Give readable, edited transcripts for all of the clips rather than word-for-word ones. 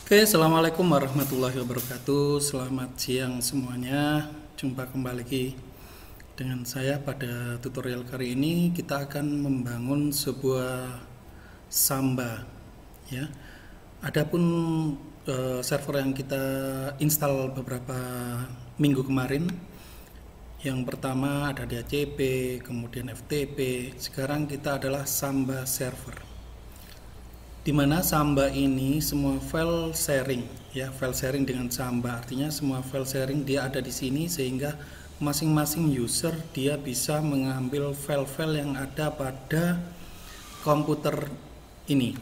Oke, assalamualaikum warahmatullahi wabarakatuh. Selamat siang semuanya. Jumpa kembali lagi dengan saya pada tutorial kali ini. Kita akan membangun sebuah Samba, ya. Adapun server yang kita install beberapa minggu kemarin, yang pertama ada DHCP, kemudian FTP. Sekarang kita adalah Samba server, di mana Samba ini semua file sharing, ya, file sharing dengan Samba. Artinya semua file sharing dia ada di sini, sehingga masing-masing user dia bisa mengambil file-file yang ada pada komputer ini.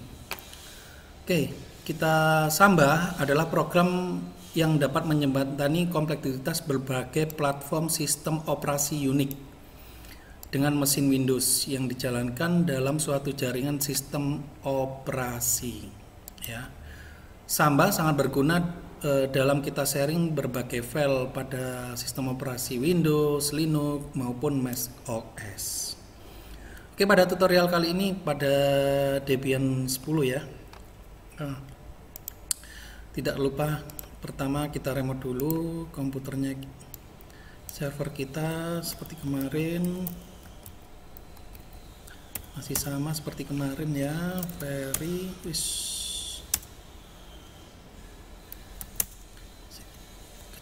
Oke, kita Samba adalah program yang dapat menjembatani kompleksitas berbagai platform sistem operasi Unix dengan mesin Windows yang dijalankan dalam suatu jaringan sistem operasi, ya. Samba sangat berguna dalam kita sharing berbagai file pada sistem operasi Windows, Linux maupun Mac OS. Oke, pada tutorial kali ini pada Debian 10, ya. Tidak lupa, pertama kita remote dulu komputernya, server kita seperti kemarin. Masih sama seperti kemarin, ya, very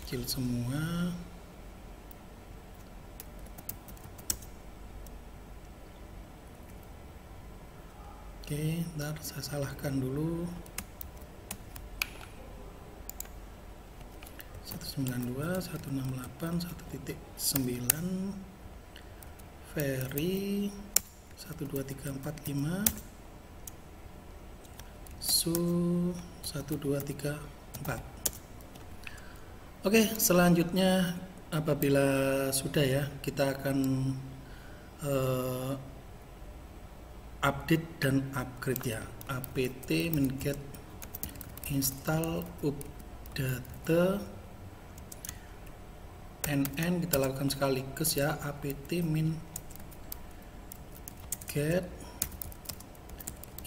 kecil semua. Oke, ntar saya salahkan dulu. 192.168.1.9 very 12345 su 1234. Oke, selanjutnya apabila sudah, ya, kita akan update dan upgrade, ya. apt min-get install update nn kita lakukan sekaligus, ya. apt min get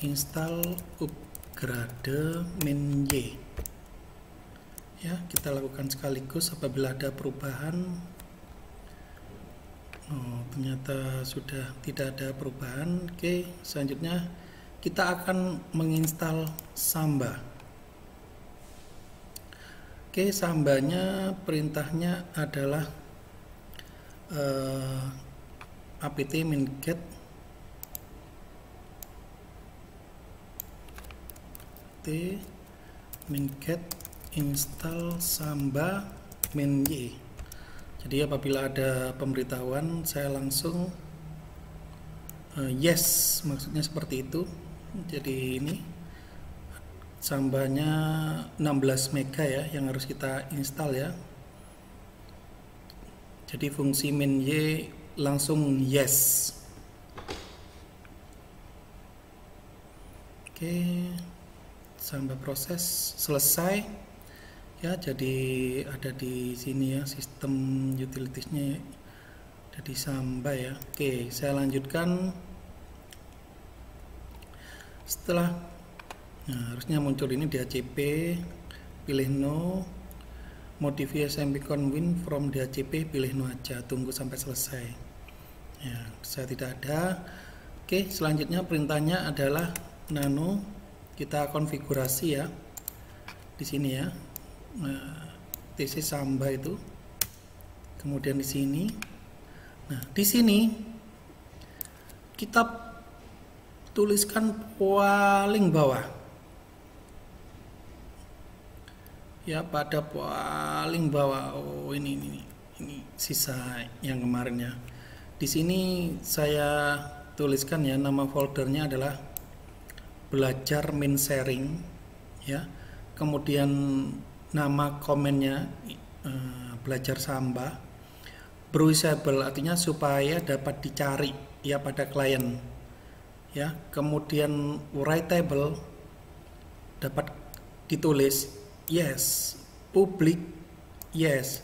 install upgrade min y, ya, kita lakukan sekaligus apabila ada perubahan. Ternyata sudah tidak ada perubahan. Oke, selanjutnya kita akan menginstal Samba. Oke, Sambanya perintahnya adalah apt min get min-get install Samba min y. Jadi apabila ada pemberitahuan saya langsung yes, maksudnya seperti itu. Jadi ini Sambanya 16 mega, ya, yang harus kita install, ya. Jadi fungsi min y langsung yes. Oke, Samba proses selesai, ya. Jadi ada di sini, ya, sistem utilitiesnya ada di Samba, ya. Oke, saya lanjutkan. Setelah, harusnya muncul ini DHCP, pilih no, modify SMP win from DHCP, pilih no aja, tunggu sampai selesai, ya. Saya tidak ada. Oke, selanjutnya perintahnya adalah nano. Kita konfigurasi, ya, di sini, ya. TC Samba itu. Kemudian di sini. Nah, di sini kita tuliskan paling bawah, ya, pada paling bawah. Oh, ini sisa yang kemarin, ya. Di sini saya tuliskan, ya, nama foldernya adalah belajar min sharing, ya. Kemudian nama komennya belajar Samba, browsable artinya supaya dapat dicari, ya, pada klien, ya. Kemudian writable dapat ditulis yes, public yes,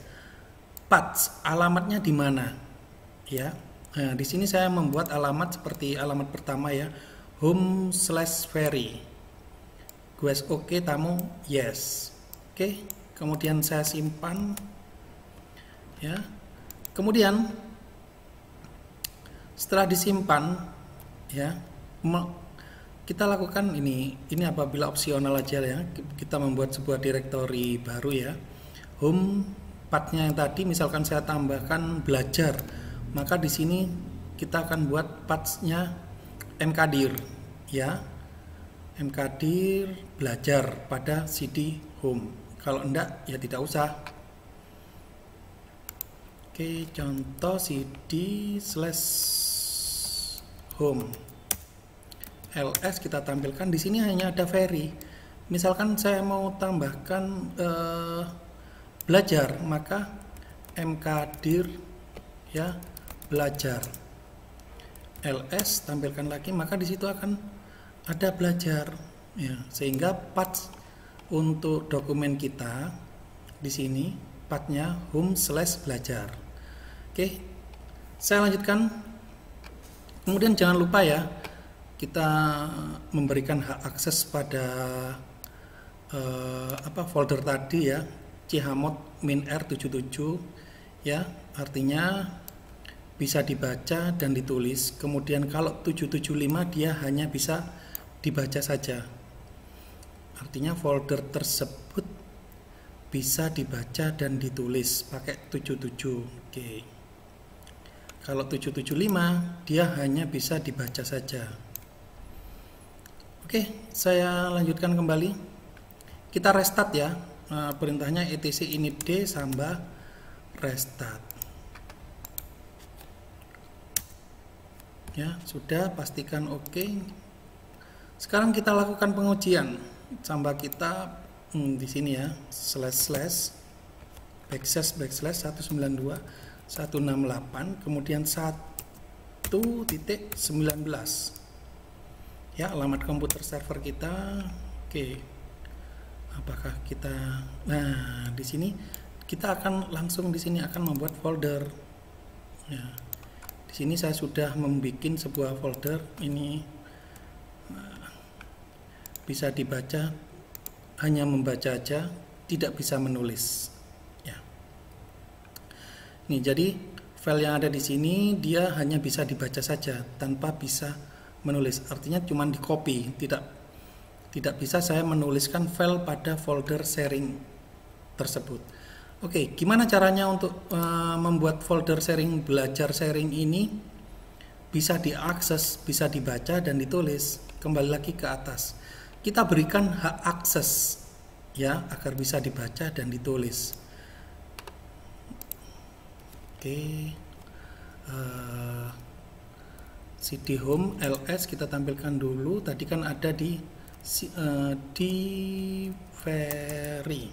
path alamatnya di mana, ya. Nah, di sini saya membuat alamat seperti alamat pertama, ya, home/very, request oke, tamu yes. Oke, kemudian saya simpan ya. Kemudian setelah disimpan ya, kita lakukan ini apabila opsional aja ya, kita membuat sebuah directory baru ya. Home path-nya yang tadi misalkan saya tambahkan belajar, maka di sini kita akan buat path-nya mkdir ya, mkdir belajar pada cd home. Kalau enggak ya tidak usah. Oke, contoh cd/home ls kita tampilkan di sini hanya ada very. Misalkan saya mau tambahkan belajar, maka mkdir ya belajar ls tampilkan lagi, maka di situ akan ada belajar ya, sehingga path untuk dokumen kita di sini pathnya home/belajar. Oke, saya lanjutkan. Kemudian jangan lupa ya, kita memberikan hak akses pada folder tadi ya, chmod -r77 ya, artinya bisa dibaca dan ditulis. Kemudian kalau 775 dia hanya bisa dibaca saja, artinya folder tersebut bisa dibaca dan ditulis pakai 77. Oke, kalau 775 dia hanya bisa dibaca saja. Oke, saya lanjutkan kembali. Kita restart ya. Perintahnya etc initd samba restart. Ya, sudah, pastikan oke. Sekarang kita lakukan pengujian. Samba kita di sini ya, //192.168, kemudian 1.19. Ya, alamat komputer server kita. Oke, apakah kita, nah di sini kita akan langsung di sini akan membuat folder ya. Di sini saya sudah membuat sebuah folder ini, bisa dibaca, hanya membaca aja, tidak bisa menulis ya. Nih, jadi file yang ada di sini dia hanya bisa dibaca saja tanpa bisa menulis, artinya cuma di copy, tidak bisa saya menuliskan file pada folder sharing tersebut. Oke, gimana caranya untuk membuat folder sharing belajar sharing ini bisa diakses, bisa dibaca dan ditulis? Kembali lagi ke atas, kita berikan hak akses ya agar bisa dibaca dan ditulis. Oke, cd home ls kita tampilkan dulu. Tadi kan ada di very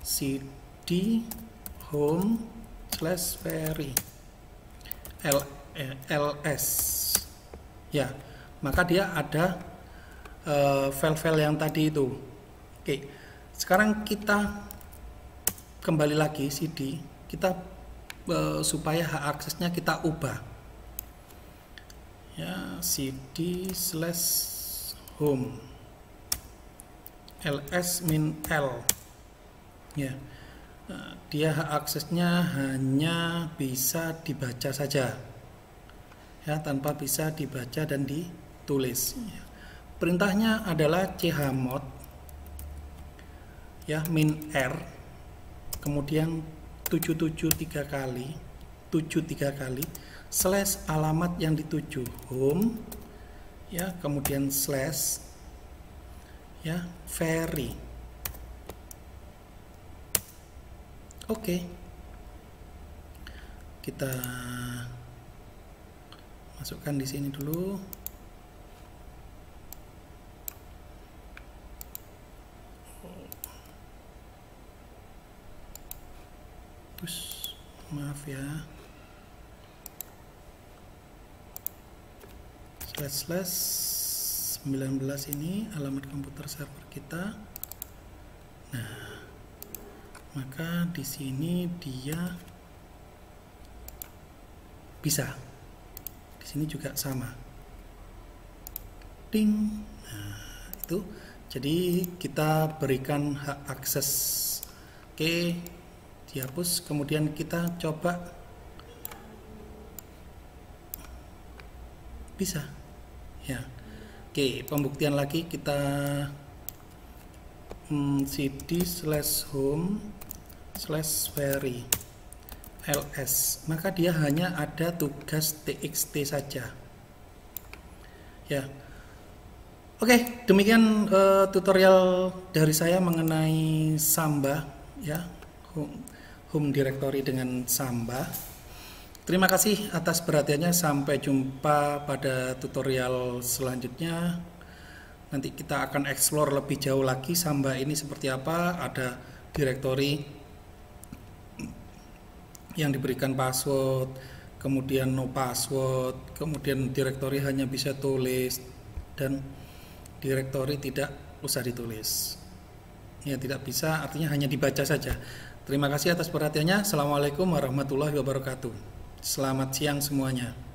cd home/very ls ya, maka dia ada file-file yang tadi itu. Oke, sekarang kita kembali lagi cd, kita supaya hak aksesnya kita ubah ya, cd/home ls-l ya, dia hak aksesnya hanya bisa dibaca saja ya, tanpa bisa dibaca dan ditulis ya. Perintahnya adalah chmod ya -r, kemudian 773 kali slash alamat yang dituju home ya, kemudian slash ya very. Oke, kita masukkan di sini dulu. Maaf ya, //19 ini alamat komputer server kita. Nah, maka di sini dia bisa, di sini juga sama. Ding. Nah, itu. Jadi kita berikan hak akses. Oke, dihapus. Kemudian kita coba. Bisa. Ya. Oke, pembuktian lagi kita cd/home/query ls, maka dia hanya ada tugas txt saja. Ya. Oke, demikian tutorial dari saya mengenai Samba, ya, home directory dengan Samba. Terima kasih atas perhatiannya. Sampai jumpa pada tutorial selanjutnya. Nanti kita akan explore lebih jauh lagi Samba ini seperti apa. Ada directory yang diberikan password, kemudian no password, kemudian directory hanya bisa tulis, dan directory tidak usah ditulis. Ya, tidak bisa, artinya hanya dibaca saja. Terima kasih atas perhatiannya. Assalamualaikum warahmatullahi wabarakatuh. Selamat siang semuanya.